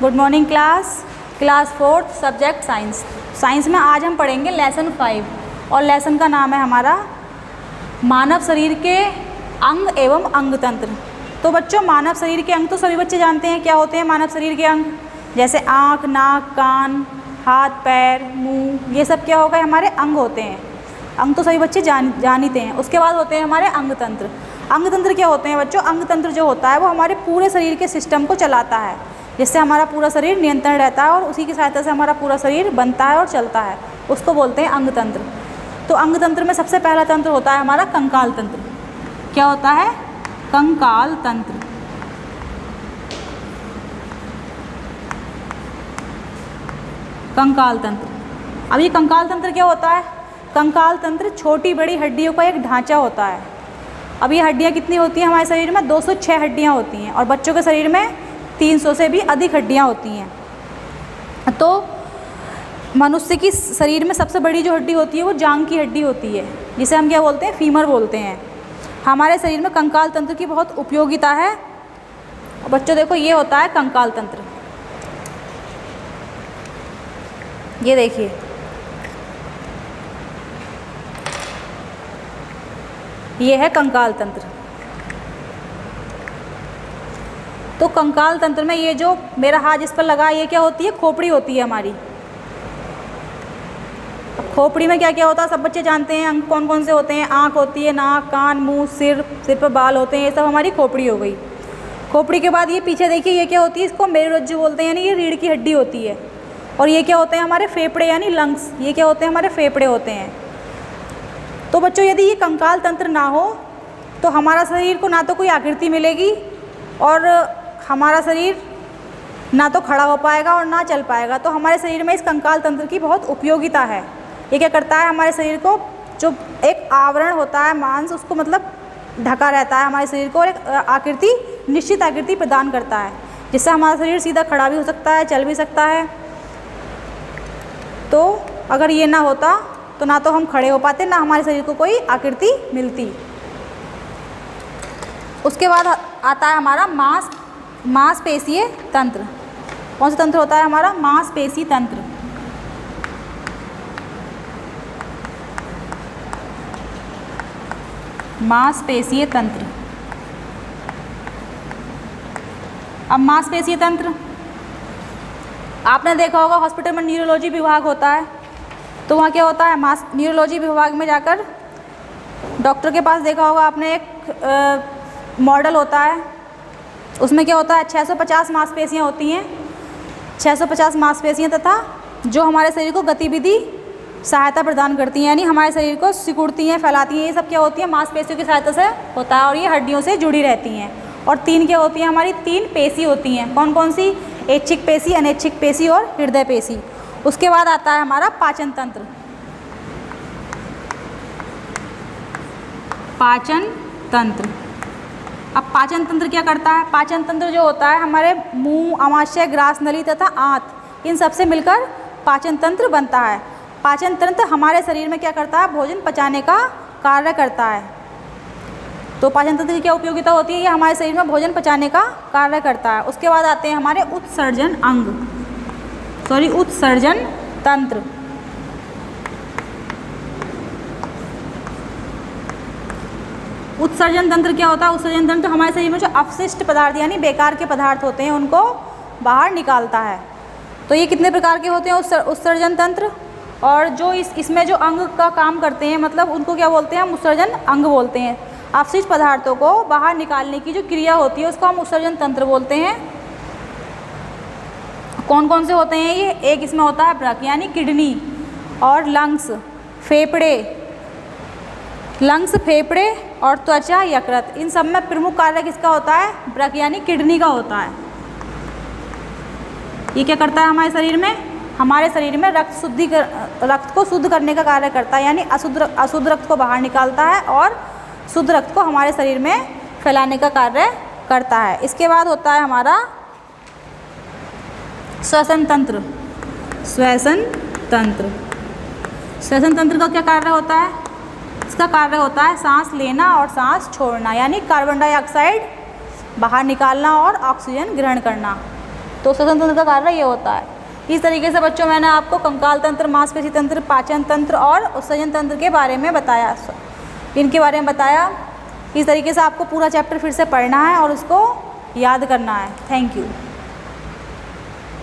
Good morning class 4th subject science. Science में आज हम पढ़ेंगे लेसन 5 और लेसन का नाम है हमारा मानव शरीर के अंग एवं अंग तंत्र। तो बच्चों, मानव शरीर के अंग तो सभी बच्चे जानते हैं क्या होते हैं। मानव शरीर के अंग जैसे आँख, नाक, कान, हाथ, पैर, मुंह, ये सब क्या हो गए हमारे अंग होते हैं। अंग तो सभी बच्चे जानते हैं। उसके बाद होते हैं हमारे अंग तंत्र। अंग तंत्र क्या होते हैं बच्चों? अंग तंत्र जो होता है वो हमारे पूरे शरीर के सिस्टम को चलाता है, जिससे हमारा पूरा शरीर नियंत्रण रहता है और उसी की सहायता से हमारा पूरा शरीर बनता है और चलता है। उसको बोलते हैं अंग तंत्र। तो अंग तंत्र में सबसे पहला तंत्र होता है हमारा कंकाल तंत्र। क्या होता है? कंकाल तंत्र। कंकाल तंत्र। अब ये कंकाल तंत्र क्या होता है? कंकाल तंत्र छोटी बड़ी हड्डियों का एक ढांचा होता है। अब ये हड्डियाँ कितनी होती हैं हमारे शरीर में? 206 हड्डियाँ होती हैं और बच्चों के शरीर में 300 से भी अधिक हड्डियाँ होती हैं। तो मनुष्य की शरीर में सबसे बड़ी जो हड्डी होती है वो जांघ की हड्डी होती है, जिसे हम क्या बोलते हैं? फीमर बोलते हैं। हमारे शरीर में कंकाल तंत्र की बहुत उपयोगिता है। और बच्चों देखो, ये होता है कंकाल तंत्र। ये देखिए, ये है कंकाल तंत्र। तो कंकाल तंत्र में ये जो मेरा हाथ जिस पर लगा, ये क्या होती है? खोपड़ी होती है हमारी। अब खोपड़ी में क्या क्या होता है सब बच्चे जानते हैं। अंग कौन कौन से होते हैं? आँख होती है, नाक, कान, मुंह, सिर पर बाल होते हैं। ये सब हमारी खोपड़ी हो गई। खोपड़ी के बाद ये पीछे देखिए, ये क्या होती है? इसको मेरुरज्जु बोलते हैं, यानी ये रीढ़ की हड्डी होती है। और ये क्या होते हैं? हमारे फेफड़े यानी लंग्स। ये क्या होते हैं? हमारे फेफड़े होते हैं। तो बच्चों, यदि ये कंकाल तंत्र ना हो तो हमारा शरीर को ना तो कोई आकृति मिलेगी और हमारा शरीर ना तो खड़ा हो पाएगा और ना चल पाएगा। तो हमारे शरीर में इस कंकाल तंत्र की बहुत उपयोगिता है। ये क्या करता है? हमारे शरीर को जो एक आवरण होता है, मांस, उसको मतलब ढका रहता है हमारे शरीर को और एक आकृति, निश्चित आकृति प्रदान करता है, जिससे हमारा शरीर सीधा खड़ा भी हो सकता है, चल भी सकता है। तो अगर ये ना होता तो ना तो हम खड़े हो पाते, ना हमारे शरीर को कोई आकृति मिलती। उसके बाद आता है हमारा मांसपेशीय तंत्र। कौन सा तंत्र होता है हमारा? मांसपेशी तंत्र। मांसपेशीय तंत्र। अब मांसपेशीय तंत्र आपने देखा होगा, हॉस्पिटल में न्यूरोलॉजी विभाग होता है। तो वहाँ क्या होता है? न्यूरोलॉजी विभाग में जाकर डॉक्टर के पास देखा होगा आपने, एक मॉडल होता है। उसमें क्या होता है? 650 मांसपेशियाँ होती हैं। 650 मांसपेशियाँ तथा जो हमारे शरीर को गतिविधि सहायता प्रदान करती हैं, यानी हमारे शरीर को सिकुड़ती हैं, फैलाती हैं। ये सब क्या होती है? मांसपेशियों की सहायता से होता है और ये हड्डियों से जुड़ी रहती हैं। और 3 क्या होती हैं? हमारी 3 पेशी होती हैं। कौन कौन सी? ऐच्छिक पेशी, अनैच्छिक पेशी और हृदय पेशी। उसके बाद आता है हमारा पाचन तंत्र। पाचन तंत्र। अब पाचन तंत्र क्या करता है? पाचन तंत्र जो होता है हमारे मुंह, आमाशय, ग्रास नली तथा आंत, इन सब से मिलकर पाचन तंत्र बनता है। पाचन तंत्र हमारे शरीर में क्या करता है? भोजन पचाने का कार्य करता है। तो पाचन तंत्र की क्या उपयोगिता होती है? ये हमारे शरीर में भोजन पचाने का कार्य करता है। उसके बाद आते हैं हमारे उत्सर्जन उत्सर्जन तंत्र। उत्सर्जन तंत्र क्या होता है? उत्सर्जन तंत्र हमारे शरीर में जो अपशिष्ट पदार्थ यानी बेकार के पदार्थ होते हैं उनको बाहर निकालता है। तो ये कितने प्रकार के होते हैं उत्सर्जन तंत्र? और जो इसमें जो अंग का काम करते हैं, मतलब उनको क्या बोलते हैं? हम उत्सर्जन अंग बोलते हैं। अपशिष्ट पदार्थों को बाहर निकालने की जो क्रिया होती है उसको हम उत्सर्जन तंत्र बोलते हैं। कौन कौन से होते हैं ये? एक इसमें होता है ब्रक यानी किडनी और लंग्स, फेफड़े और त्वचा, यकृत। इन सब में प्रमुख कार्य किसका होता है? ब्रक यानी किडनी का होता है। ये क्या करता है हमारे शरीर में? हमारे शरीर में रक्त को शुद्ध करने का कार्य करता है, यानी अशुद्ध रक्त को बाहर निकालता है और शुद्ध रक्त को हमारे शरीर में फैलाने का कार्य करता है। इसके बाद होता है हमारा श्वसन तंत्र। श्वसन तंत्र का क्या कार्य होता है? इसका कार्य होता है सांस लेना और सांस छोड़ना, यानी कार्बन डाइऑक्साइड बाहर निकालना और ऑक्सीजन ग्रहण करना। तो श्वसन तंत्र का कार्य ये होता है। इस तरीके से बच्चों मैंने आपको कंकाल तंत्र, मांसपेशी तंत्र, पाचन तंत्र और उत्सर्जन तंत्र के बारे में बताया, इनके बारे में बताया। इस तरीके से आपको पूरा चैप्टर फिर से पढ़ना है और उसको याद करना है। Thank you.